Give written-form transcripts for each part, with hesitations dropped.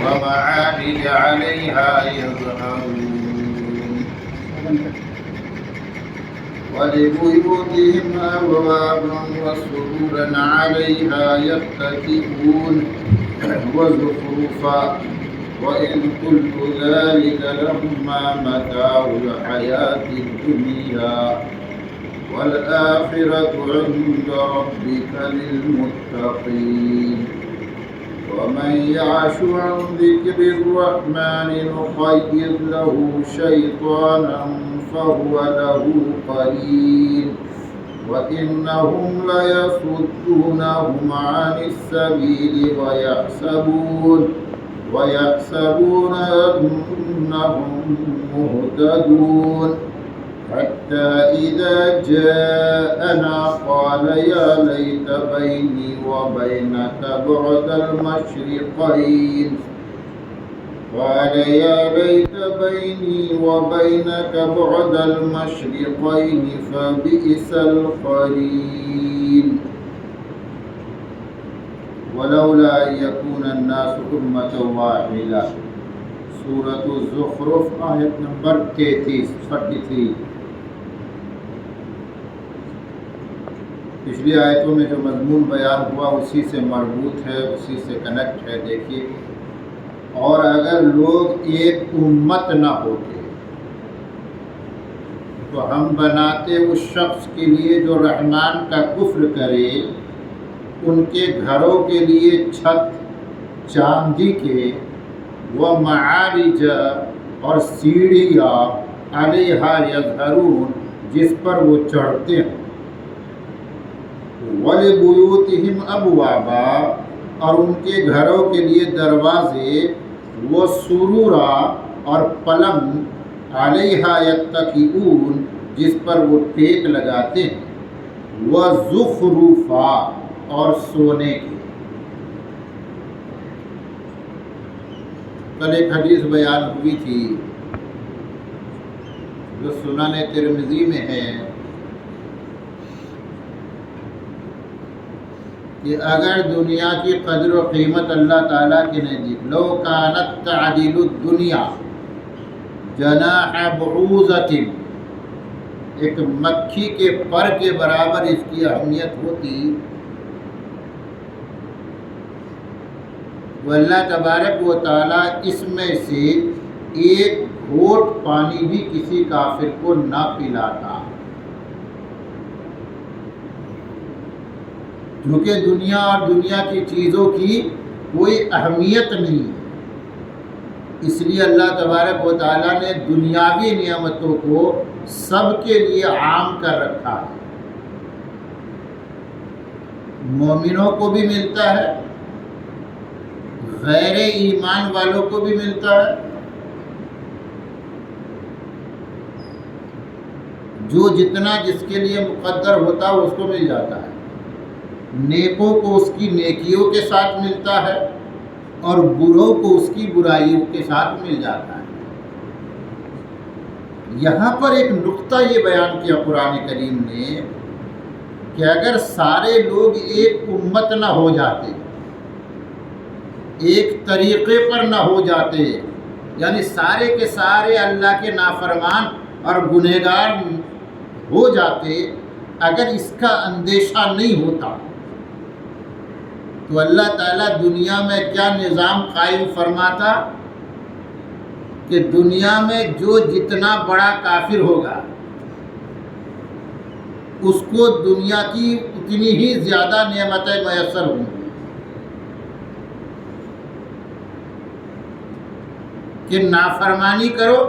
ومعارج عليها يظهرون ولبيوتهم أبوابا وسرورا عليها يتكئون وزخرفا وإن كل ذلك لما متاع الحياة الدنيا والآخرة عند ربك للمتقين ومن يعش عن ذكر الرحمن نقيض له شيطانا فهو له قرين وإنهم ليصدونهم عن السبيل ويحسبون أنهم مهتدون حتى إذا جاءنا قال يا ليت بيني وبينك بعد المشرقين قال يا ليت بيني وبينك بعد المشرقين فبئس القرين ولولا أن يكون الناس أمة واحدة سورة الزخرف آیت نمبر 33 پچھلی آیتوں میں جو مضمون بیان ہوا اسی سے مربوط ہے، اسی سے کنیکٹ ہے۔ دیکھیے، اور اگر لوگ ایک امت نہ ہوتے تو ہم بناتے اس شخص کے لیے جو رحمان کا کفر کرے، ان کے گھروں کے لیے چھت چاندی کے، وہ معارج اور سیڑھیاں علیہا یظہرون جس پر وہ چڑھتے ہیں، وَلِبُيُوتِهِمْ أَبْوَابًا اور ان کے گھروں کے لیے دروازے، وہ سرورا اور پلنگ، علیہا یتکئون جس پر وہ ٹیک لگاتے ہیں، وَزُخْرُفًا اور سونے کی۔ کل ایک حدیث بیان ہوئی تھی جو سنن ترمذی میں ہے کہ اگر دنیا کی قدر و قیمت اللہ تعالیٰ کے نزدیک لو کانت تعدل الدنیا جناح بعوضۃ، ایک مکھی کے پر کے برابر اس کی اہمیت ہوتی، وہ اللہ تبارک و تعالیٰ اس میں سے ایک گھونٹ پانی بھی کسی کافر کو نہ پلاتا، کیونکہ دنیا اور دنیا کی چیزوں کی کوئی اہمیت نہیں ہے۔ اس لیے اللہ تبارک و تعالیٰ نے دنیاوی نعمتوں کو سب کے لیے عام کر رکھا ہے، مومنوں کو بھی ملتا ہے، غیر ایمان والوں کو بھی ملتا ہے، جو جتنا جس کے لیے مقدر ہوتا ہے اس کو مل جاتا ہے، نیکوں کو اس کی نیکیوں کے ساتھ ملتا ہے اور بروں کو اس کی برائیوں کے ساتھ مل جاتا ہے۔ یہاں پر ایک نقطہ یہ بیان کیا قرآن کریم نے کہ اگر سارے لوگ ایک امت نہ ہو جاتے، ایک طریقے پر نہ ہو جاتے، یعنی سارے کے سارے اللہ کے نافرمان اور گنہگار ہو جاتے، اگر اس کا اندیشہ نہیں ہوتا تو اللہ تعالیٰ دنیا میں کیا نظام قائم فرماتا کہ دنیا میں جو جتنا بڑا کافر ہوگا اس کو دنیا کی اتنی ہی زیادہ نعمتیں میسر ہوں گی، کہ نافرمانی کرو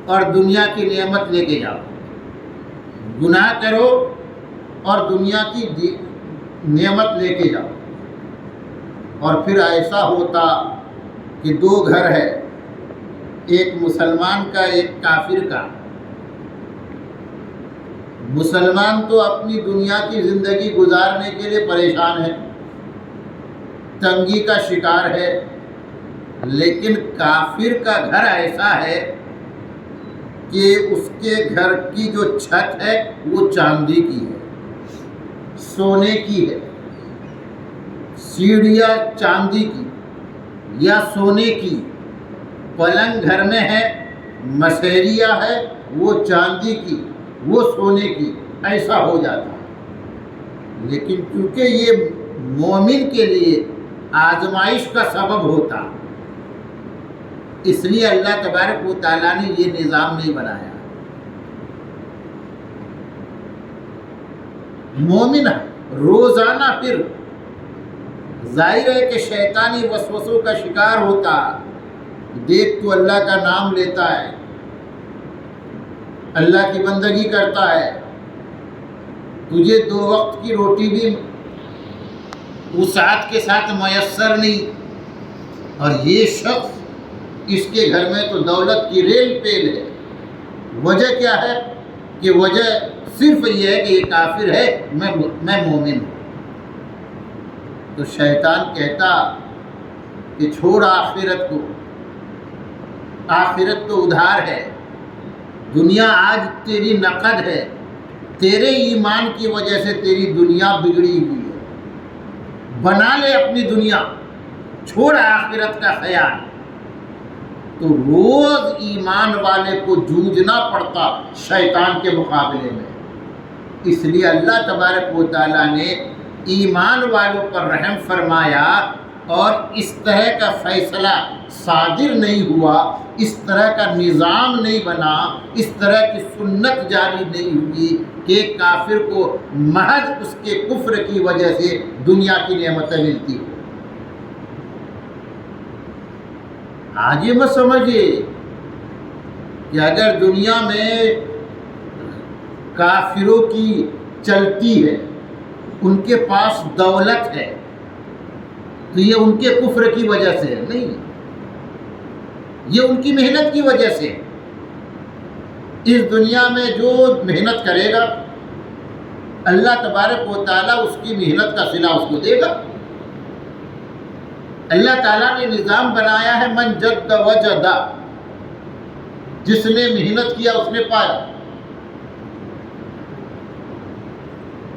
اور دنیا کی نعمت لے کے جاؤ، گناہ کرو اور دنیا کی نعمت لے کے جاؤ۔ اور پھر ایسا ہوتا کہ دو گھر ہے، ایک مسلمان کا ایک کافر کا۔ مسلمان تو اپنی دنیا کی زندگی گزارنے کے لیے پریشان ہے، تنگی کا شکار ہے، لیکن کافر کا گھر ایسا ہے کہ اس کے گھر کی جو چھت ہے وہ چاندی کی ہے، سونے کی ہے، سیڑھیاں چاندی کی، یا سونے کی، پلنگ گھر میں ہے، مسحریہ ہے وہ چاندی کی، وہ سونے کی، ایسا ہو جاتا ہے۔ لیکن چونکہ یہ مومن کے لیے آزمائش کا سبب ہوتا، اس لیے اللہ تبارک و تعالیٰ نے یہ نظام نہیں بنایا۔ مومن روزانہ پھر ظاہر ہے کہ شیطانی وسوسوں کا شکار ہوتا، دیکھ تو اللہ کا نام لیتا ہے، اللہ کی بندگی کرتا ہے، تجھے 2 وقت کی روٹی بھی وسعت کے ساتھ میسر نہیں، اور یہ شخص اس کے گھر میں تو دولت کی ریل پیل ہے۔ وجہ کیا ہے؟ کہ وجہ صرف یہ ہے کہ یہ کافر ہے، میں مومن ہوں۔ تو شیطان کہتا کہ چھوڑ آخرت کو، آخرت تو ادھار ہے، دنیا آج تیری نقد ہے، تیرے ایمان کی وجہ سے تیری دنیا بگڑی ہوئی ہے، بنا لے اپنی دنیا، چھوڑ آخرت کا خیال۔ تو روز ایمان والے کو جوجھنا پڑتا شیطان کے مقابلے میں۔ اس لیے اللہ تبارک و تعالیٰ نے ایمان والوں پر رحم فرمایا، اور اس طرح کا فیصلہ صادر نہیں ہوا، اس طرح کا نظام نہیں بنا، اس طرح کی سنت جاری نہیں ہوئی کہ کافر کو محض اس کے کفر کی وجہ سے دنیا کی نعمتیں ملتی ہوں۔ آج یہ مت سمجھیے کہ اگر دنیا میں کافروں کی چلتی ہے، ان کے پاس دولت ہے، تو یہ ان کے کفر کی وجہ سے ہے؟ نہیں، یہ ان کی محنت کی وجہ سے۔ اس دنیا میں جو محنت کرے گا اللہ تبارک و تعالیٰ اس کی محنت کا صلہ اس کو دے گا۔ اللہ تعالیٰ نے نظام بنایا ہے من جد وجد، جس نے محنت کیا اس نے پایا۔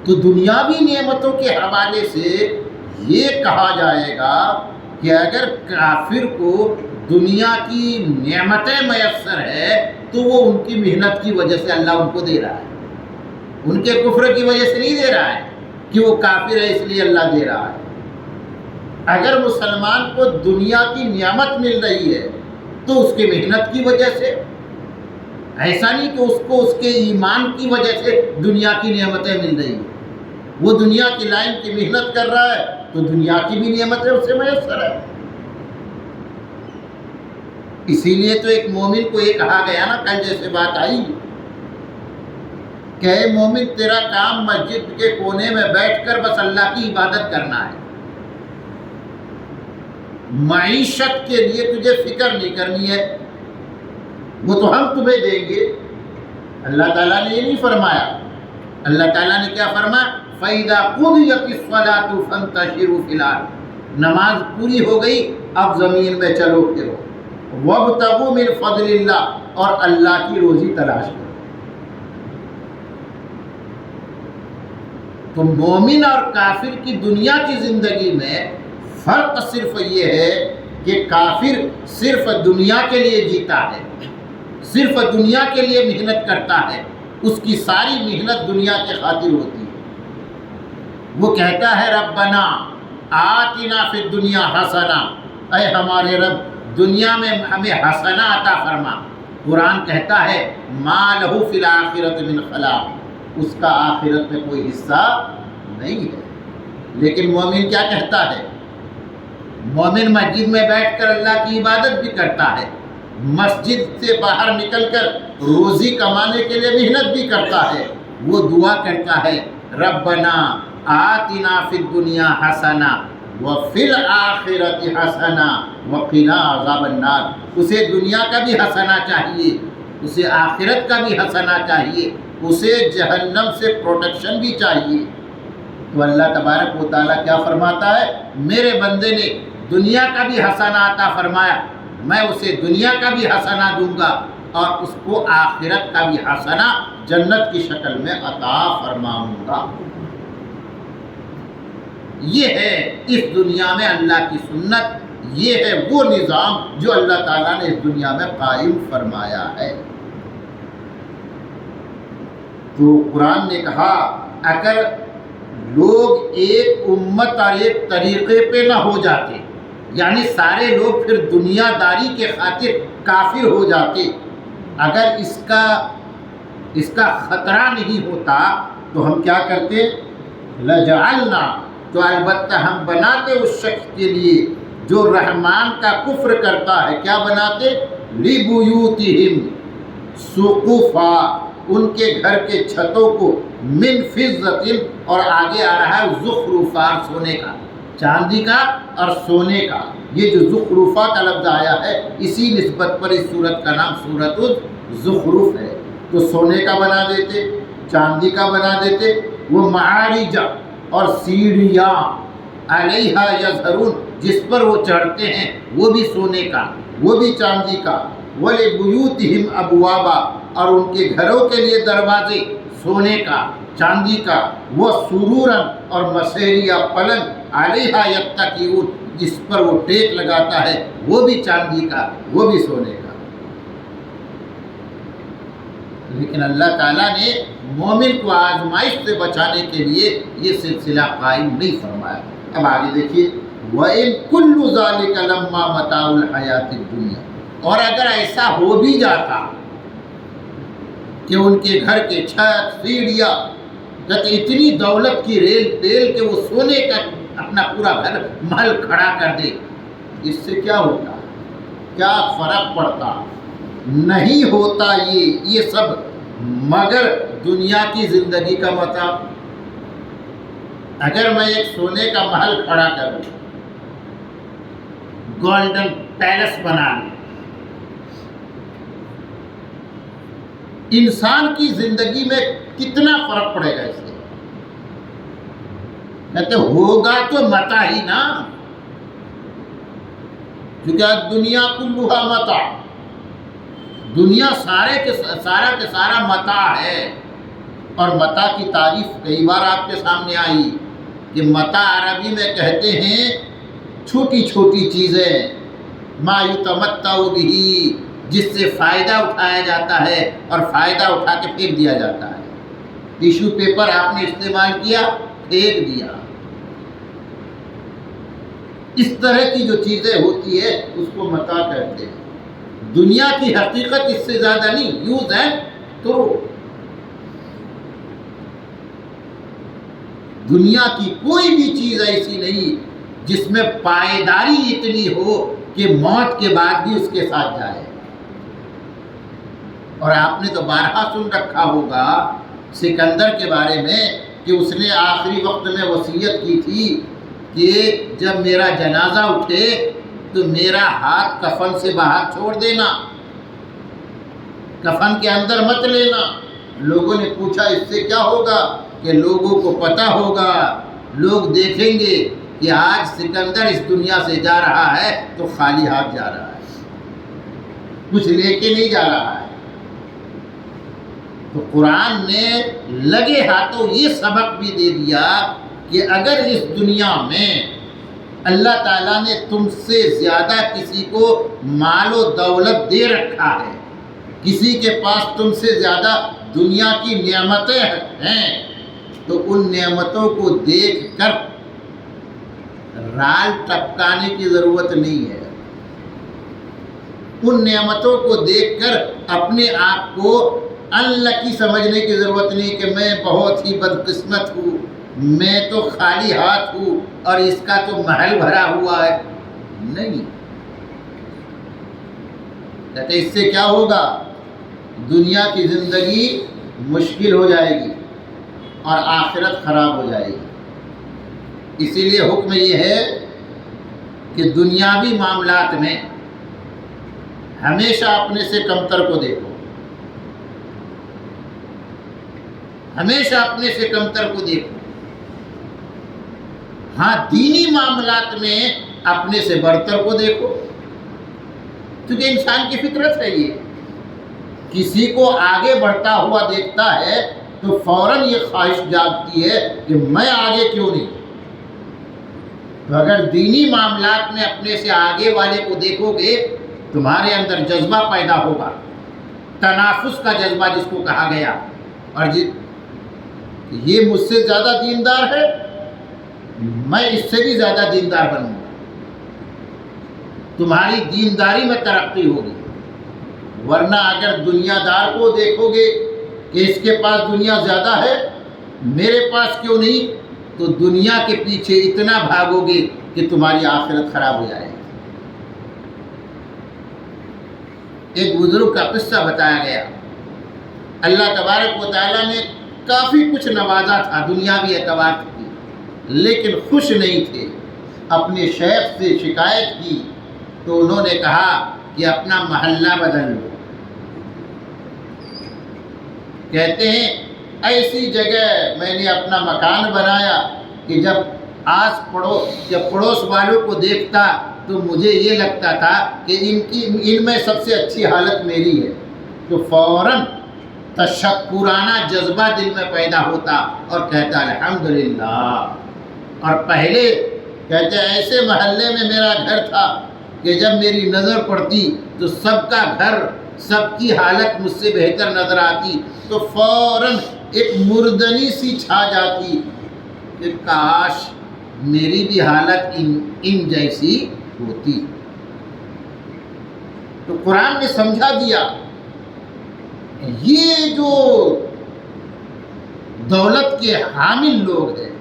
تو دنیاوی نعمتوں کے حوالے سے یہ کہا جائے گا کہ اگر کافر کو دنیا کی نعمتیں میسر ہے تو وہ ان کی محنت کی وجہ سے اللہ ان کو دے رہا ہے، ان کے کفر کی وجہ سے نہیں دے رہا ہے کہ وہ کافر ہے اس لیے اللہ دے رہا ہے۔ اگر مسلمان کو دنیا کی نعمت مل رہی ہے تو اس کی محنت کی وجہ سے، ایسا نہیں کہ اس کو اس کے ایمان کی وجہ سے دنیا کی نعمتیں مل رہی ہیں۔ وہ دنیا کی لائن کی محنت کر رہا ہے تو دنیا کی بھی نعمتیں اسے میسر ہے۔ اسی لیے تو ایک مومن کو یہ کہا گیا نا، کل جیسے بات آئی کہ اے مومن تیرا کام مسجد کے کونے میں بیٹھ کر بس اللہ کی عبادت کرنا ہے، معیشت کے لیے تجھے فکر نہیں کرنی ہے، وہ تو ہم تمہیں دیں گے۔ اللہ تعالیٰ نے یہ نہیں فرمایا، اللہ تعالیٰ نے کیا فرمایا؟ فَإِذَا قُضِيَتِ الصَّلَاةُ فَانتَشِرُوا فِي الْأَرْضِ، نماز پوری ہو گئی، اب زمین میں چلو پھرو، وَابْتَغُوا مِن فَضْلِ اللَّهِ، اور اللہ کی روزی تلاش کرو۔ تو مومن اور کافر کی دنیا کی زندگی میں فرق صرف یہ ہے کہ کافر صرف دنیا کے لیے جیتا ہے، صرف دنیا کے لیے محنت کرتا ہے، اس کی ساری محنت دنیا کے خاطر ہوتی ہے۔ وہ کہتا ہے ربنا آتنا فی الدنیا حسنہ، اے ہمارے رب دنیا میں ہمیں حسنہ عطا فرما۔ قرآن کہتا ہے ما لہ فی الآخرۃ من خلاق، اس کا آخرت میں کوئی حصہ نہیں ہے۔ لیکن مومن کیا کہتا ہے؟ مومن مسجد میں بیٹھ کر اللہ کی عبادت بھی کرتا ہے، مسجد سے باہر نکل کر روزی کمانے کے لیے محنت بھی کرتا ہے۔ وہ دعا کرتا ہے ربنا آتنا فی الدنیا حسنہ وفی الآخرۃ حسنہ وقنا عذاب النار۔ اسے دنیا کا بھی حسنہ چاہیے، اسے آخرت کا بھی حسنہ چاہیے، اسے جہنم سے پروٹیکشن بھی چاہیے۔ تو اللہ تبارک و تعالیٰ کیا فرماتا ہے؟ میرے بندے نے دنیا کا بھی حسنہ عطا فرمایا، میں اسے دنیا کا بھی حسنہ دوں گا اور اس کو آخرت کا بھی حسنہ جنت کی شکل میں عطا فرماؤں گا۔ یہ ہے اس دنیا میں اللہ کی سنت یہ ہے وہ نظام جو اللہ تعالیٰ نے اس دنیا میں قائم فرمایا ہے۔ تو قرآن نے کہا اگر لوگ ایک امت اور ایک طریقے پہ نہ ہو جاتے، یعنی سارے لوگ پھر دنیا داری کے خاطر کافر ہو جاتے، اگر اس کا خطرہ نہیں ہوتا تو ہم کیا کرتے؟ لجعلنا، تو البتہ ہم بناتے اس شخص کے لیے جو رحمان کا کفر کرتا ہے، کیا بناتے؟ لبیوتہم سقفا، ان کے گھر کے چھتوں کو، من فضۃ، اور آگے آ رہا ہے زخرفا، سونے کا، چاندی کا اور سونے کا۔ یہ جو زخرفا کا لفظ آیا ہے اسی نسبت پر اس سورت کا نام سورۃ الزخرف ہے۔ تو سونے کا بنا دیتے، چاندی کا بنا دیتے، وہ معارج اور سیڑھیاں، علیہا یظہرون، جس پر وہ چڑھتے ہیں وہ بھی سونے کا، وہ بھی چاندی کا، وَلِبُيُوتِهِمْ أَبْوَابًا، اور ان کے گھروں کے لیے دروازے سونے کا، چاندی کا، وَسُرُورًا، اور مسیری یا پلنگ، علیہا یتکئون، جس پر وہ ٹیک لگاتا ہے وہ بھی چاندی کا، وہ بھی سونے کا۔ لیکن اللہ تعالیٰ نے مومن کو آزمائش سے بچانے کے لیے یہ سلسلہ قائم نہیں فرمایا۔ اب آگے دیکھیے، وَإِن كُلُّ ذَلِكَ لَمَّا مَتَاعُ الْحَيَاةِ الدُّنْيَا، اور اگر ایسا ہو بھی جاتا کہ ان کے گھر کے چھت، سیڑھیاں، اتنی دولت کی ریل پیل کہ وہ سونے کا اپنا پورا گھر محل کھڑا کر دے، اس سے کیا ہوتا؟ کیا فرق پڑتا؟ نہیں ہوتا یہ سب مگر دنیا کی زندگی کا متاع۔ اگر میں ایک سونے کا محل کھڑا کروں، گولڈن پیلس بنا لوں، انسان کی زندگی میں کتنا فرق پڑے گا اس سے؟ کہتے ہوگا تو متاع ہی نا، کیونکہ دنیا کلھا متاع، دنیا سارا کے سارا متاع ہے۔ اور متاع کی تعریف کئی بار آپ کے سامنے آئی کہ متاع عربی میں کہتے ہیں چھوٹی چھوٹی چیزیں، ما یتمتع بہ، جس سے فائدہ اٹھایا جاتا ہے اور فائدہ اٹھا کے پھینک دیا جاتا ہے۔ ٹیشو پیپر آپ نے استعمال کیا، پھینک دیا۔ اس طرح کی جو چیزیں ہوتی ہے اس کو متاع کہتے ہیں۔ دنیا کی حقیقت اس سے زیادہ نہیں، یوز ہے تو دنیا کی کوئی بھی چیز ایسی نہیں جس میں پائیداری اتنی ہو کہ موت کے بعد بھی اس کے ساتھ جائے۔ اور آپ نے تو بارہا سن رکھا ہوگا سکندر کے بارے میں کہ اس نے آخری وقت میں وصیت کی تھی کہ جب میرا جنازہ اٹھے تو میرا ہاتھ کفن سے باہر چھوڑ دینا، کفن کے اندر مت لینا۔ لوگوں نے پوچھا اس سے کیا ہوگا؟ کہ لوگوں کو پتہ ہوگا، لوگ دیکھیں گے کہ آج سکندر اس دنیا سے جا رہا ہے تو خالی ہاتھ جا رہا ہے، کچھ لے کے نہیں جا رہا ہے۔ تو قرآن نے لگے ہاتھوں یہ سبق بھی دے دیا کہ اگر اس دنیا میں اللہ تعالیٰ نے تم سے زیادہ کسی کو مال و دولت دے رکھا ہے، کسی کے پاس تم سے زیادہ دنیا کی نعمتیں ہیں، تو ان نعمتوں کو دیکھ کر رال ٹپکانے کی ضرورت نہیں ہے۔ ان نعمتوں کو دیکھ کر اپنے آپ کو انلکی سمجھنے کی ضرورت نہیں کہ میں بہت ہی بدقسمت ہوں، میں تو خالی ہاتھ ہوں اور اس کا تو محل بھرا ہوا ہے۔ نہیں، کہتے اس سے کیا ہوگا؟ دنیا کی زندگی مشکل ہو جائے گی اور آخرت خراب ہو جائے گی۔ اسی لیے حکم یہ ہے کہ دنیاوی معاملات میں ہمیشہ اپنے سے کمتر کو دیکھو، ہمیشہ اپنے سے کمتر کو دیکھو۔ ہاں، دینی معاملات میں اپنے سے برتر کو دیکھو، کیونکہ انسان کی فطرت ہے یہ، کسی کو آگے بڑھتا ہوا دیکھتا ہے تو فوراً یہ خواہش جاگتی ہے کہ میں آگے کیوں نہیں۔ تو اگر دینی معاملات میں اپنے سے آگے والے کو دیکھو گے تمہارے اندر جذبہ پیدا ہوگا، تنافس کا جذبہ جس کو کہا گیا، اور یہ مجھ سے زیادہ دیندار ہے، میں اس سے بھی زیادہ دیندار بنوں گا، تمہاری دینداری میں ترقی ہوگی۔ ورنہ اگر دنیا دار کو دیکھو گے کہ اس کے پاس دنیا زیادہ ہے، میرے پاس کیوں نہیں، تو دنیا کے پیچھے اتنا بھاگو گے کہ تمہاری آخرت خراب ہو جائے گی۔ ایک بزرگ کا قصہ بتایا گیا، اللہ تبارک و تعالیٰ نے کافی کچھ نوازا تھا دنیاوی اعتبار سے، لیکن خوش نہیں تھے۔ اپنے شیخ سے شکایت کی تو انہوں نے کہا کہ اپنا محلہ بدل لو۔ کہتے ہیں ایسی جگہ میں نے اپنا مکان بنایا کہ جب پڑوس والوں کو دیکھتا تو مجھے یہ لگتا تھا کہ ان میں سب سے اچھی حالت میری ہے، تو فوراً تشکرانہ جذبہ دل میں پیدا ہوتا اور کہتا الحمدللہ۔ اور پہلے کہتے ایسے محلے میں میرا گھر تھا کہ جب میری نظر پڑتی تو سب کا گھر، سب کی حالت مجھ سے بہتر نظر آتی، تو فوراً ایک مردنی سی چھا جاتی کہ کاش میری بھی حالت ان جیسی ہوتی۔ تو قرآن نے سمجھا دیا یہ جو دولت کے حامل لوگ ہیں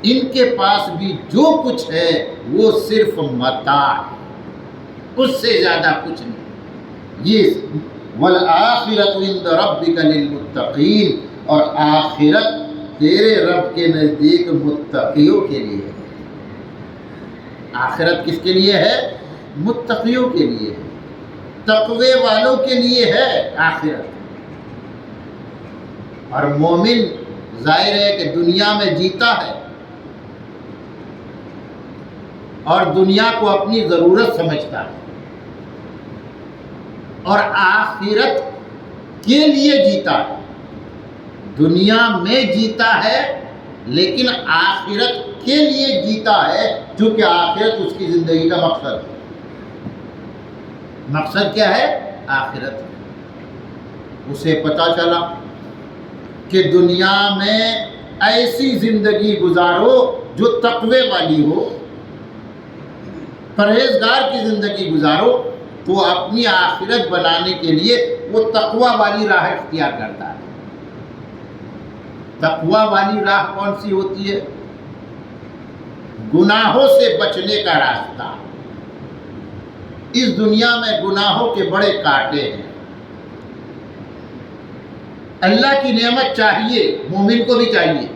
ان کے پاس بھی جو کچھ ہے وہ صرف متاع ہے، اس سے زیادہ کچھ نہیں۔ یہ وَالْآخِرَةُ عِنْدَ رَبِّكَ لِلْمُتَّقِينَ، اور آخرت تیرے رب کے نزدیک متقیوں کے لیے ہے۔ آخرت کس کے لیے ہے؟ متقیوں کے لیے ہے، تقوی والوں کے لیے ہے آخرت۔ اور مومن ظاہر ہے کہ دنیا میں جیتا ہے اور دنیا کو اپنی ضرورت سمجھتا ہے، اور آخرت کے لیے جیتا ہے۔ دنیا میں جیتا ہے لیکن آخرت کے لیے جیتا ہے، چونکہ آخرت اس کی زندگی کا مقصد ہے۔ مقصد کیا ہے؟ آخرت۔ اسے پتہ چلا کہ دنیا میں ایسی زندگی گزارو جو تقوی والی ہو، پرہیزگار کی زندگی گزارو، تو اپنی آخرت بنانے کے لیے وہ تقوی والی راہ اختیار کرتا ہے۔ تقوی والی راہ کون سی ہوتی ہے؟ گناہوں سے بچنے کا راستہ۔ اس دنیا میں گناہوں کے بڑے کانٹے ہیں۔ اللہ کی نعمت چاہیے، مومن کو بھی چاہیے،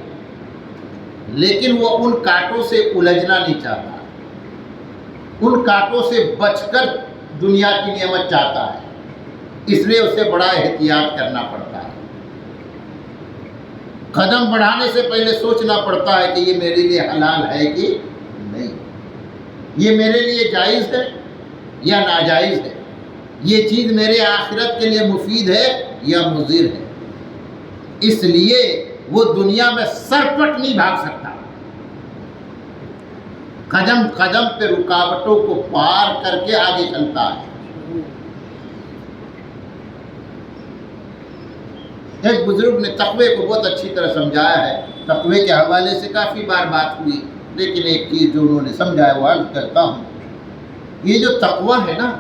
لیکن وہ ان کانٹوں سے الجھنا نہیں چاہتا، ان کانٹوں سے بچ کر دنیا کی نعمت چاہتا ہے، اس لیے اسے بڑا احتیاط کرنا پڑتا ہے۔ قدم بڑھانے سے پہلے سوچنا پڑتا ہے کہ یہ میرے لیے حلال ہے کہ نہیں، یہ میرے لیے جائز ہے یا ناجائز ہے، یہ چیز میرے آخرت کے لیے مفید ہے یا مضر ہے۔ اس لیے وہ دنیا میں سرپٹ نہیں بھاگ سکتا، قدم قدم پہ رکاوٹوں کو پار کر کے آگے چلتا ہے۔ ایک بزرگ نے تقوی کو بہت اچھی طرح سمجھایا ہے، تقوی کے حوالے سے کافی بار بات ہوئی، لیکن ایک چیز جو انہوں نے سمجھایا وہ عرض کرتا ہوں۔ یہ جو تقوی ہے نا،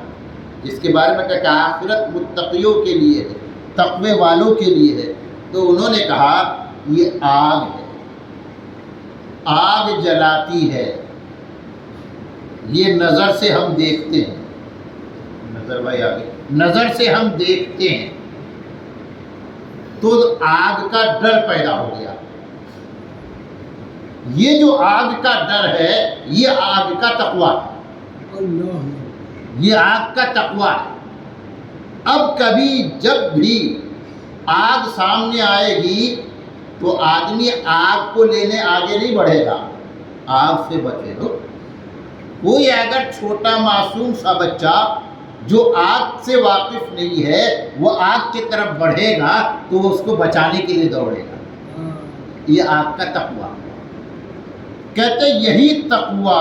جس کے بارے میں کہا کہ آخرت متقیوں کے لیے ہے، تقوی والوں کے لیے ہے، تو انہوں نے کہا یہ آگ ہے، آگ جلاتی ہے، یہ نظر سے ہم دیکھتے ہیں، نظر بھائی آگے، نظر سے ہم دیکھتے ہیں، تو آگ کا ڈر پیدا ہو گیا۔ یہ جو آگ کا ڈر ہے یہ آگ کا تقوی ہے، یہ آگ کا تقوی ہے۔ اب کبھی جب بھی آگ سامنے آئے گی تو آدمی آگ کو لینے آگے نہیں بڑھے گا، آگ سے بچے گا۔ کوئی اگر چھوٹا معصوم سا بچہ جو آگ سے واقف نہیں ہے وہ آگ کی طرف بڑھے گا تو وہ اس کو بچانے کے لیے دوڑے گا۔ یہ آگ کا تقوی۔ کہتے یہی تقوی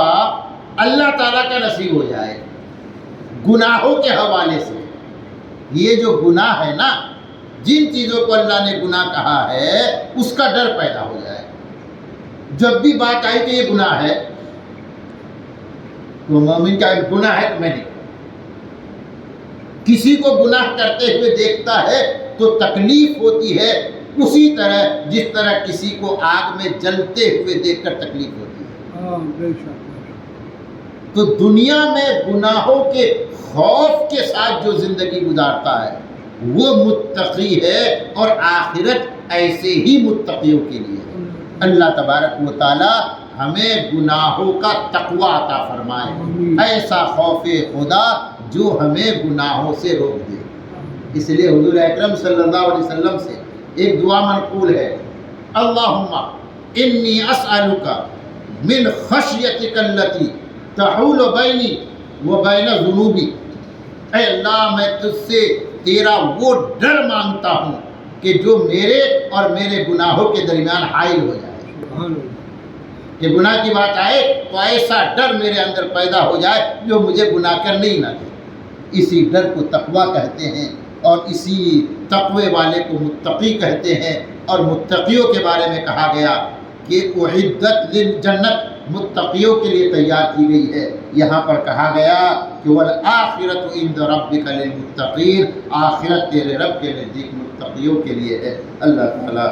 اللہ تعالیٰ کا نصیب ہو جائے گناہوں کے حوالے سے. یہ جو گناہ ہے نا، جن چیزوں کو اللہ نے گناہ کہا ہے اس کا ڈر پیدا ہو جائے. جب بھی بات آئی کہ یہ گناہ ہے تو مومن کا گناہ ہے تو میں نہیں کروں. کسی کو گناہ کرتے ہوئے دیکھتا ہے تو تکلیف ہوتی ہے اسی طرح جس طرح کسی کو آگ میں جلتے ہوئے دیکھ کر تکلیف ہوتی ہے. تو دنیا میں گناہوں کے خوف کے ساتھ جو زندگی گزارتا ہے وہ متقی ہے، اور آخرت ایسے ہی متقیوں کے لیے ہے. اللہ تبارک و تعالی ہمیں گناہوں کا تقوی عطا فرمائے، ایسا خوف خدا جو ہمیں گناہوں سے روک دے. اس لیے حضور اکرم صلی اللہ علیہ وسلم سے ایک دعا منقول ہے، اللہم انی اسألک من خشیتک التی تحول بینی و بین ذنوبی. اے اللہ میں تجھ سے تیرا وہ ڈر مانگتا ہوں کہ جو میرے اور میرے گناہوں کے درمیان حائل ہو جائے. کہ گناہ کی بات آئے تو ایسا ڈر میرے اندر پیدا ہو جائے جو مجھے گناہ کرنے ہی نہ دے. اسی ڈر کو تقویٰ کہتے ہیں، اور اسی تقوی والے کو متقی کہتے ہیں. اور متقیوں کے بارے میں کہا گیا کہ اعدت للجنت، متقیوں کے لیے تیار کی گئی ہے. یہاں پر کہا گیا کہ والآخرۃ عند ربک للمتقین، آخرت تیرے رب کے نزدیک متقیوں کے لیے ہے. اللہ تعالیٰ